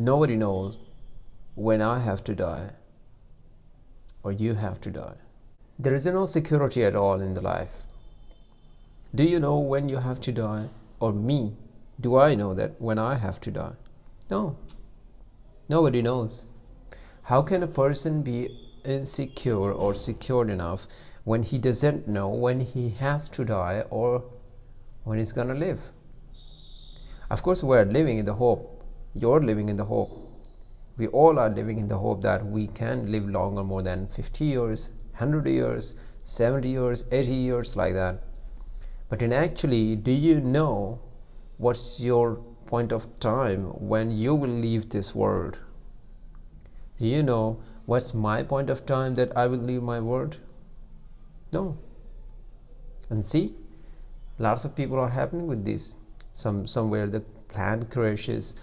Nobody knows when I have to die or you have to die. There is no security at all in the life. Do you know when you have to die? Or me, do I know that when I have to die? No, nobody knows. How can a person be insecure or secured enough when he doesn't know when he has to die or when he's gonna live? Of course, we're living in the hope. You're living in the hope. We all are living in the hope that we can live longer, more than 50 years, 100 years, 70 years, 80 years, like that. But in actually, do you know what's your point of time when you will leave this world? Do you know what's my point of time that I will leave my world? No. And see, lots of people are happening with this. Somewhere the plane crashes,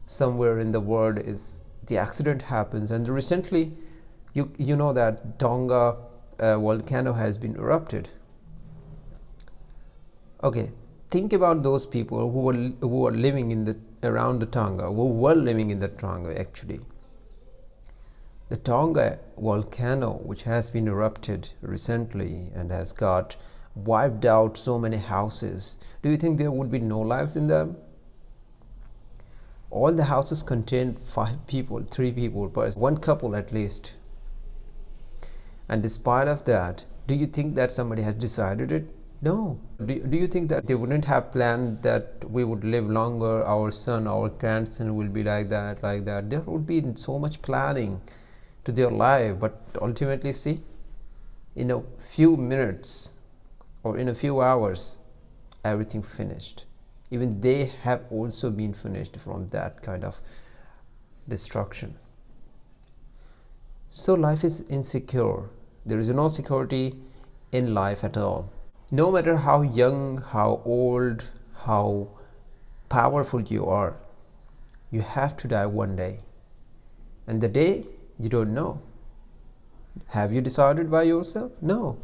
somewhere in the world is the accident happens, and recently you know that Tonga volcano has been erupted. Okay, think about those people who were living in the around the Tonga, who were living in the Tonga actually. The Tonga volcano, which has been erupted recently and has got wiped out so many houses, do you think there would be no lives in them? All the houses contained 5 people, 3 people, per one couple at least. And despite of that, do you think that somebody has decided it? No. Do you think that they wouldn't have planned that we would live longer, our son, our grandson will be like that, like that? There would be so much planning to their life, but ultimately, see, in a few minutes or in a few hours, everything finished. Even they have also been finished from that kind of destruction. So life is insecure. There is no security in life at all. No matter how young, how old, how powerful you are, you have to die one day. And the day, you don't know. Have you decided by yourself? No.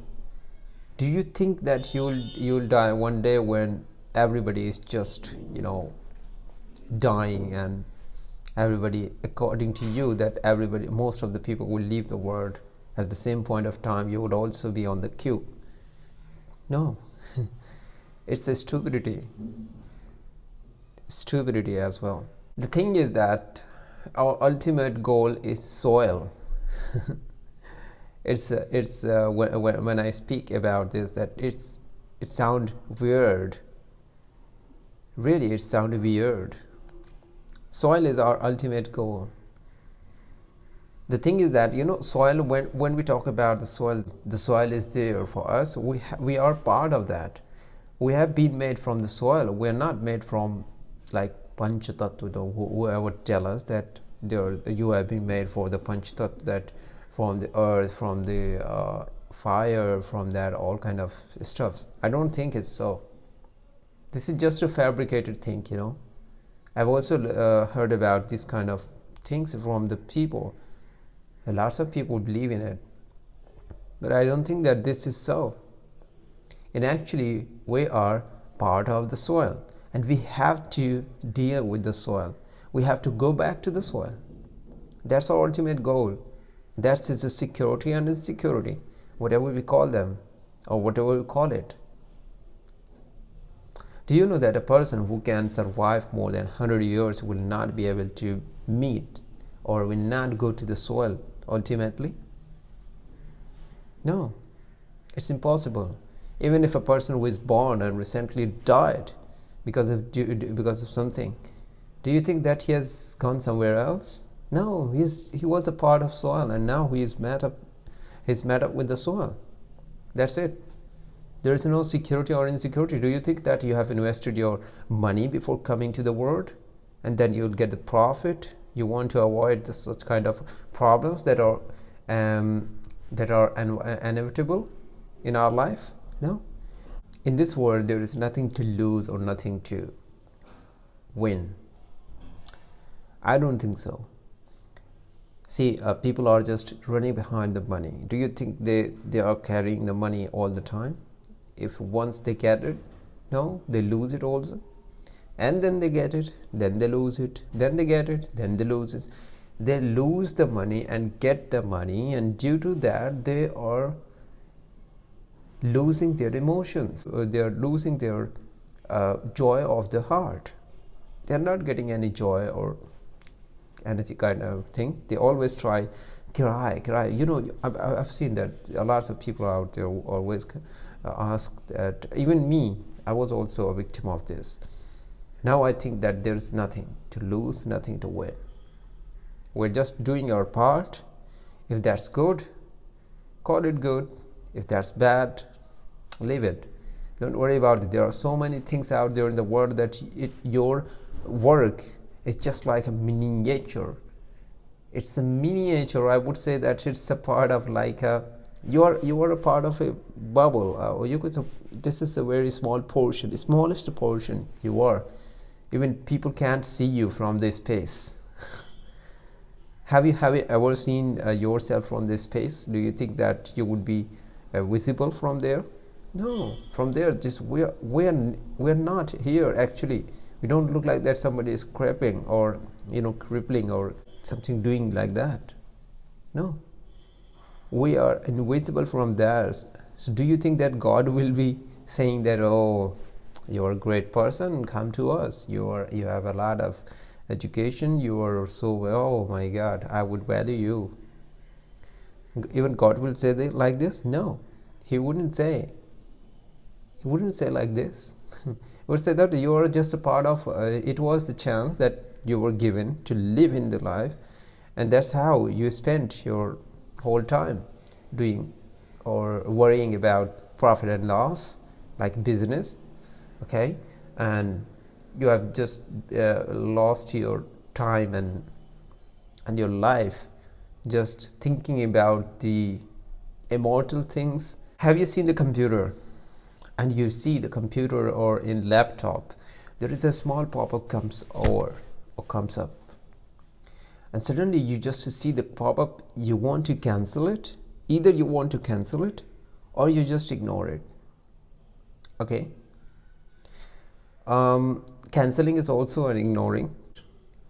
Do you think that you'll die one day when everybody is just, dying, and everybody, according to you, that everybody, most of the people will leave the world at the same point of time, you would also be on the queue? No. It's a stupidity as well. The thing is that our ultimate goal is soil. When I speak about this, that it sounds weird. Really, it sounds weird. Soil is our ultimate goal. The thing is that, soil, when we talk about the soil is there for us. We are part of that. We have been made from the soil. We are not made from like Panchatattva, whoever tell us that you have been made for the Panchatattva, that from the earth, from the fire, from that all kind of stuffs. I don't think it's so. This is just a fabricated thing, I've also heard about this kind of things from the people. Lots of people believe in it, but I don't think that this is so. And actually, we are part of the soil, and we have to deal with the soil. We have to go back to the soil. That's our ultimate goal. That's the security and insecurity, whatever we call them or whatever we call it. Do you know that a person who can survive more than 100 years will not be able to meet or will not go to the soil ultimately? No, it's impossible. Even if a person who is born and recently died because of something, do you think that he has gone somewhere else? No, he was a part of soil, and now he's met up with the soil. That's it. There is no security or insecurity. Do you think that you have invested your money before coming to the world and then you'll get the profit? You want to avoid such kind of problems that are inevitable in our life? No. In this world, there is nothing to lose or nothing to win. I don't think so. See, people are just running behind the money. Do you think they are carrying the money all the time? If once they get it, no, they lose it also. and then they get it, then they lose it, then they get it, then they lose it. They lose the money and get the money, and due to that they are losing their emotions, or they are losing their joy of the heart. They are not getting any joy or anything kind of thing. They always try cry. I've seen that lots of people out there always ask that. Even me, I was also a victim of this. Now I think that there's nothing to lose, nothing to win. We're just doing our part. If that's good, call it good. If that's bad, leave it. Don't worry about it. There are so many things out there in the world that your work is just like a miniature. It's a miniature. I would say that it's a part of like you are a part of a bubble, or you could say this is a very small portion, the smallest portion you are. Even people can't see you from this space. Have you ever seen yourself from this space? Do you think that you would be visible from there? No, from there, just we're not here actually. We don't look like that somebody is creeping or crippling or something doing like that. No, we are invisible from there. So do you think that God will be saying that, oh, you're a great person, come to us, you have a lot of education, you are so, oh my God, I would value you? Even God will say like this? No, he wouldn't say. He wouldn't say like this. He would say that you are just a part of it was the chance that you were given to live in the life, and that's how you spent your whole time doing or worrying about profit and loss, like business. Okay, and you have just lost your time and your life just thinking about the immortal things. Have you seen the computer? And you see the computer or in laptop, there is a small pop-up comes up, and suddenly you just see the pop-up. You want to cancel it. Either you want to cancel it or you just ignore it. Okay, canceling is also an ignoring.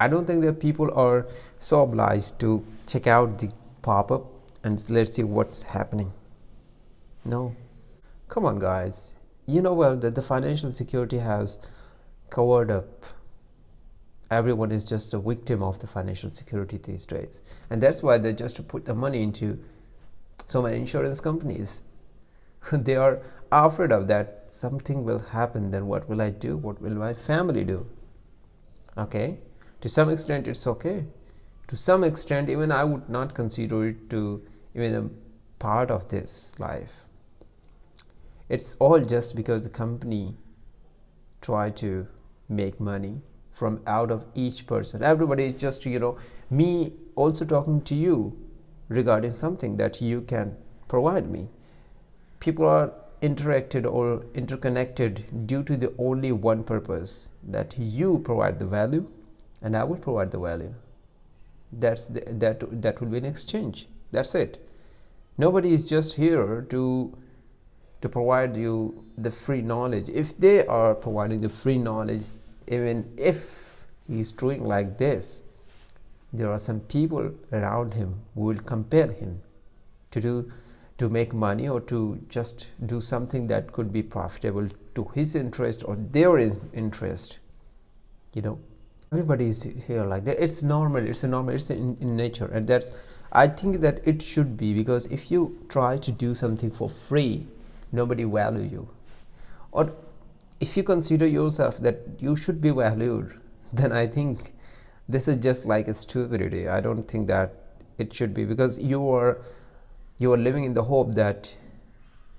I don't think that people are so obliged to check out the pop-up and let's see what's happening. No, come on guys, you know well that the financial security has covered up. Everyone is just a victim of the financial security these days, and that's why they just put the money into so many insurance companies. They are afraid of that something will happen, then what will I do, what will my family do? Okay, to some extent it's okay. To some extent even I would not consider it to even a part of this life. It's all just because the company try to make money from out of each person. Everybody is just me also talking to you regarding something that you can provide me. People are interacted or interconnected due to the only one purpose, that you provide the value and I will provide the value. That will be an exchange. That's it. Nobody is just here to provide you the free knowledge. If they are providing the free knowledge, even if he's doing like this, there are some people around him who will compel him to make money or to just do something that could be profitable to his interest or their interest. Everybody is here like that. It's normal. It's in nature, and that's, I think that it should be, because if you try to do something for free, nobody value you. Or if you consider yourself that you should be valued, then I think this is just like a stupidity. I don't think that it should be, because you are living in the hope that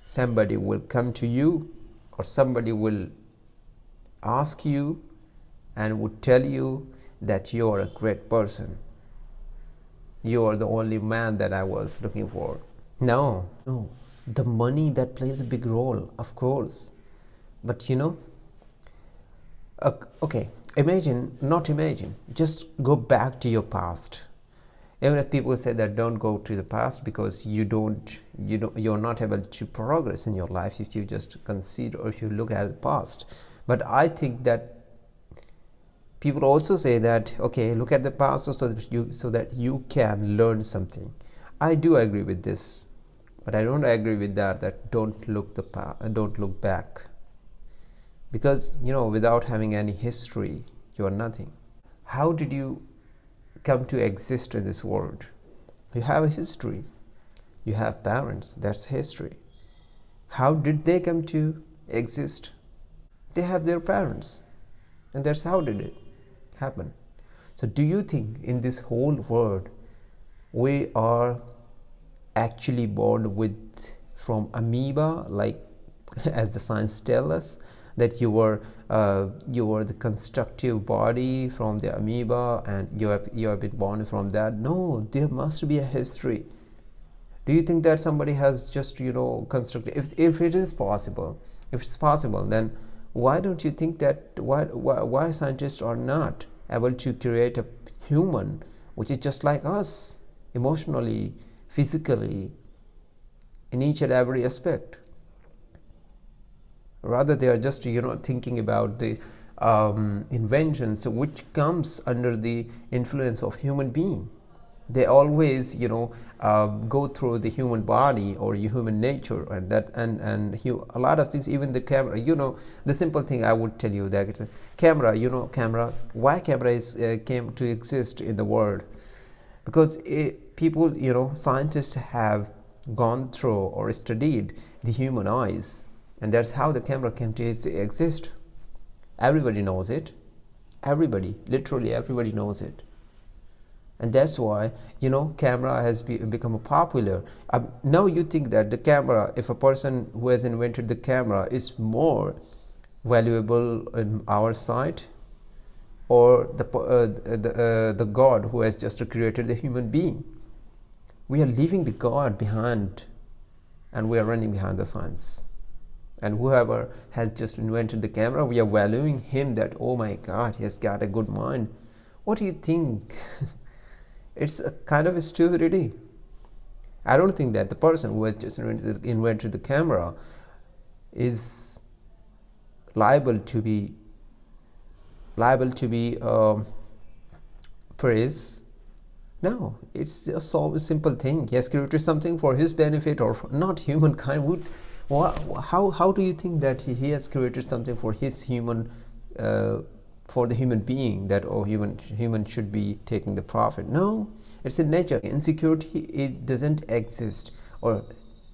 somebody will come to you or somebody will ask you and would tell you that you are a great person. You are the only man that I was looking for. No, the money that plays a big role, of course, but okay, just go back to your past. Even if people say that don't go to the past because you're not able to progress in your life if you just consider or if you look at the past. But I think that People also say that, okay, look at the past so that you can learn something. I do agree with this, but I don't agree with that don't look back, because without having any history, you are nothing. How did you come to exist in this world? You have a history. You have parents. That's history. How did they come to exist? They have their parents, and that's how did it happen. So do you think in this whole world we are actually born from amoeba, like as the science tell us, that you were the constructive body from the amoeba and you have been born from that? No, there must be a history. Do you think that somebody has just constructed? If it is possible, if it's possible, then why don't you think that why scientists are not able to create a human which is just like us, emotionally, physically, in each and every aspect? Rather, they are just thinking about the inventions which comes under the influence of human being. They always go through the human body or human nature, and a lot of things, even the camera. The simple thing I would tell you, that camera, why camera came to exist in the world? Because people, scientists have gone through or studied the human eyes, and that's how the camera came to exist. Everybody knows it. Everybody, literally everybody knows it. And that's why camera has become popular. Now you think that the camera, if a person who has invented the camera is more valuable in our sight, or the God who has just created the human being? We are leaving the God behind, and we are running behind the science. And whoever has just invented the camera, we are valuing him that, oh my God, he has got a good mind. What do you think? It's a kind of a stupidity. I don't think that the person who has just invented the camera is liable to be praised. No, it's just a simple thing. He has created something for his benefit, or not humankind. How do you think that he has created something for his human, for the human being, that human should be taking the profit? No, it's in nature. Insecurity, it doesn't exist, or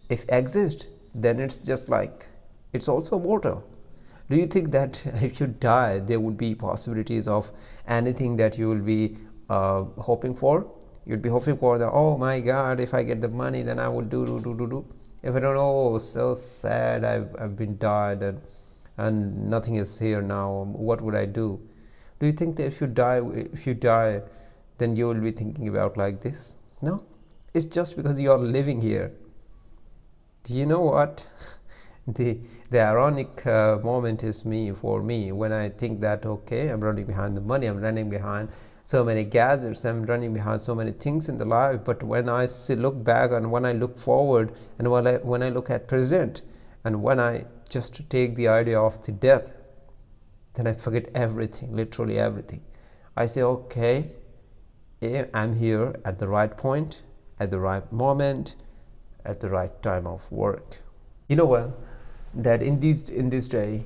if exists, then it's just like, it's also mortal. Do you think that if you die, there would be possibilities of anything that you will be hoping for? You'd be hoping for the, oh my God, if I get the money, then I will do. If I don't know, so sad, I've been died, and nothing is here now, what would I do? Do you think that if you die, then you will be thinking about like this? No, it's just because you are living here. Do you know what? The ironic moment is for me when I think that, okay, I'm running behind the money, I'm running behind so many gadgets, I'm running behind so many things in the life, but when I look back, and when I look forward, and when I look at present, and when I just take the idea of the death, then I forget everything, literally everything. I say, okay, I'm here at the right point, at the right moment, at the right time of work. Well, that in this day,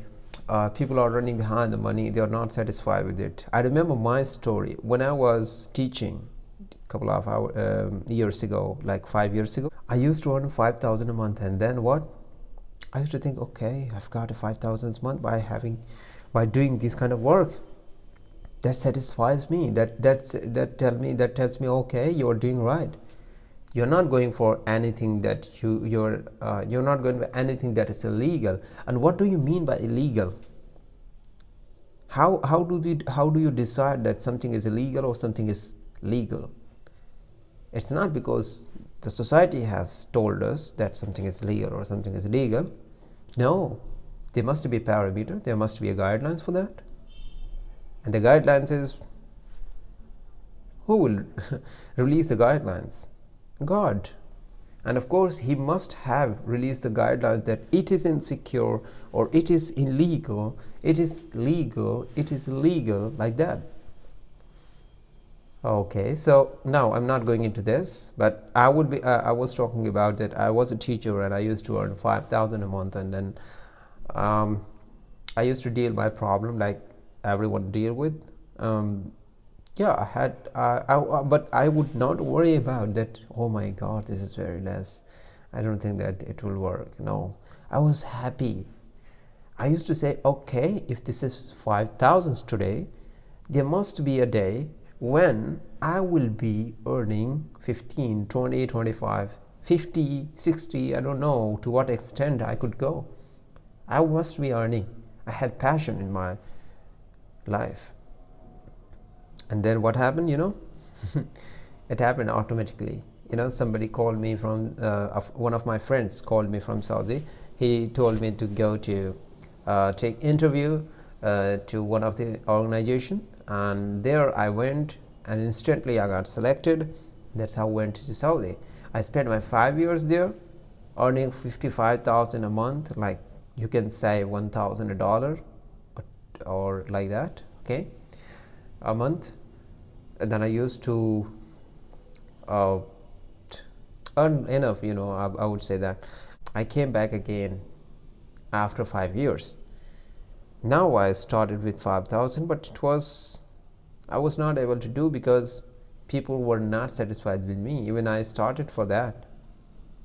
people are running behind the money. They are not satisfied with it. I remember my story when I was teaching a couple of years ago, like 5 years ago. I used to earn 5,000 a month, and then what? I used to think, okay, I've got a 5,000 a month by doing this kind of work. That satisfies me. That tells me, okay, you're doing right. You're not going for anything that you're not going for anything that is illegal. And what do you mean by illegal? How do you decide that something is illegal or something is legal? It's not because the society has told us that something is legal or something is illegal. No, there must be a parameter. There must be a guidelines for that. And the guidelines is, who will release the guidelines? God. And of course, he must have released the guidelines that it is insecure, or it is illegal, it is legal, it is illegal, like that. Okay, so now I'm not going into this, but I would be. I was talking about that. I was a teacher and I used to earn 5,000 a month, and then um, I used to deal my problem like everyone deal with. Yeah, I had. But I would not worry about that. Oh my God, this is very less. I don't think that it will work. No, I was happy. I used to say, okay, if this is 5,000 today, there must be a day when I will be earning 15, 20, 25, 50, 60, I don't know to what extent I could go. I must be earning. I had passion in my life. And then what happened, it happened automatically. Somebody called me from, one of my friends called me from Saudi. He told me to go to take interview to one of the organization, and there I went, and instantly I got selected. That's how I went to Saudi. I spent my 5 years there, earning 55,000 a month, like you can say $1,000 or like that, okay, a month. And then I used to earn enough, I would say that. I came back again after 5 years. Now I started with 5,000, but I was not able to do because people were not satisfied with me. Even I started for that.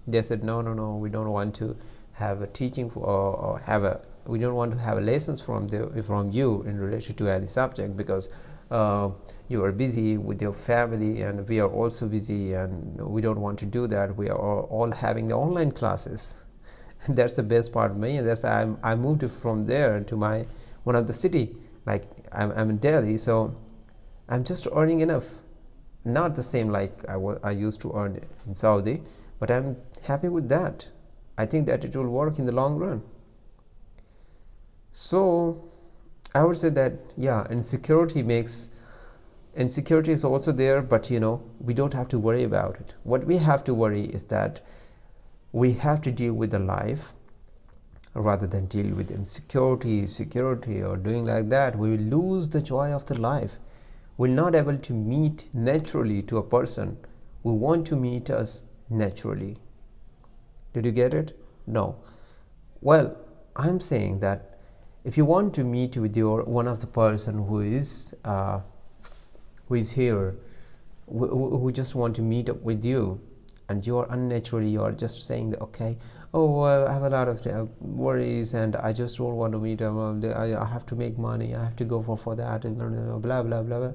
They said, no, we don't want to have a teaching or we don't want to have lessons from you in relation to any subject, because you are busy with your family and we are also busy, and we don't want to do that. We are all having the online classes. That's the best part of me, and that's I moved from there to my one of the city. Like I'm in Delhi, so I'm just earning enough, not the same like I used to earn in Saudi, but I'm happy with that. I think that it will work in the long run. So I would say that, yeah, insecurity is also there, but we don't have to worry about it. What we have to worry is that we have to deal with the life rather than deal with security or doing like that. We will lose the joy of the life. We're not able to meet naturally to a person who want to meet us naturally. Did you get it? No. Well, I'm saying that if you want to meet with one of the person who is here, who just want to meet up with you, and you are unnaturally, you are just saying that, okay, I have a lot of worries and I just don't want to meet them. I have to make money, I have to go for that, and blah blah blah.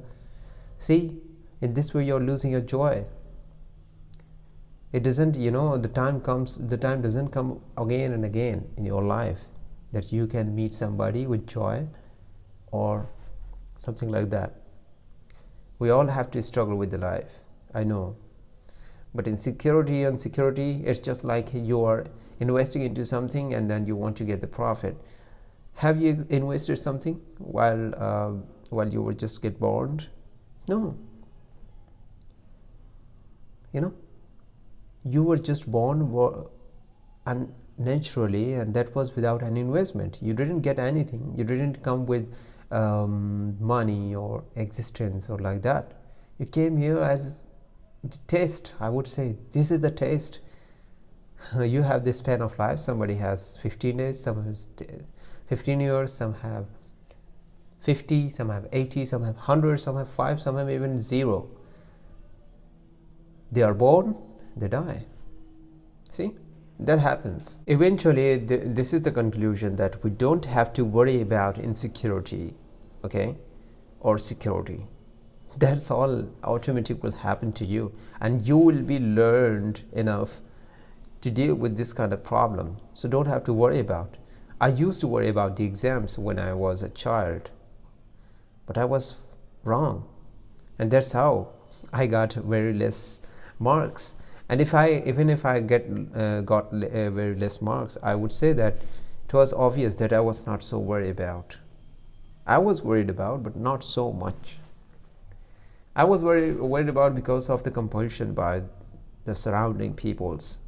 See, in this way you're losing your joy. It doesn't, the time doesn't come again and again in your life that you can meet somebody with joy or something like that. We all have to struggle with the life, I know. But in security and security, it's just like you are investing into something and then you want to get the profit. Have you invested something while you were just get born? No. You were just born naturally, and that was without any investment. You didn't get anything. You didn't come with money or existence or like that. You came here as the taste. I would say this is the taste. You have this span of life. Somebody has 15 days, some has 15 years, some have 50, some have 80, some have 100, some have 5, some have even 0. They are born, they die. See, that happens. Eventually, this is the conclusion, that we don't have to worry about insecurity, okay, or security. That's all automatic will happen to you, and you will be learned enough to deal with this kind of problem. So don't have to worry about. I used to worry about the exams when I was a child, but I was wrong, and that's how I got very less marks. And even if I got very less marks, I would say that it was obvious that I was not so worried about. I was worried about, but not so much. I was worried about because of the compulsion by the surrounding peoples.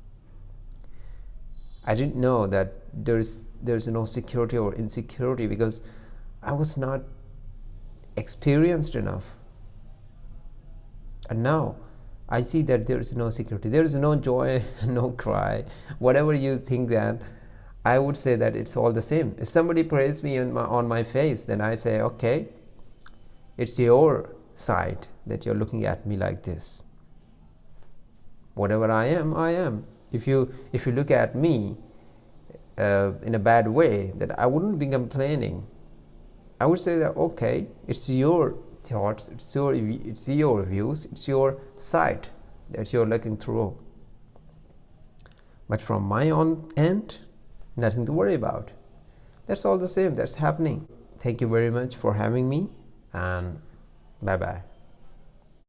I didn't know that there's no security or insecurity because I was not experienced enough. And now I see that there is no security, there is no joy, no cry, whatever you think, that I would say that it's all the same. If somebody praises me on my face, then I say, okay, it's your side that you're looking at me like this. Whatever I am, I am. If you look at me in a bad way, that I wouldn't be complaining. I would say that, okay, it's your thoughts, it's your views, it's your sight that you're looking through. But from my own end, nothing to worry about. That's all the same, that's happening. Thank you very much for having me, and bye bye.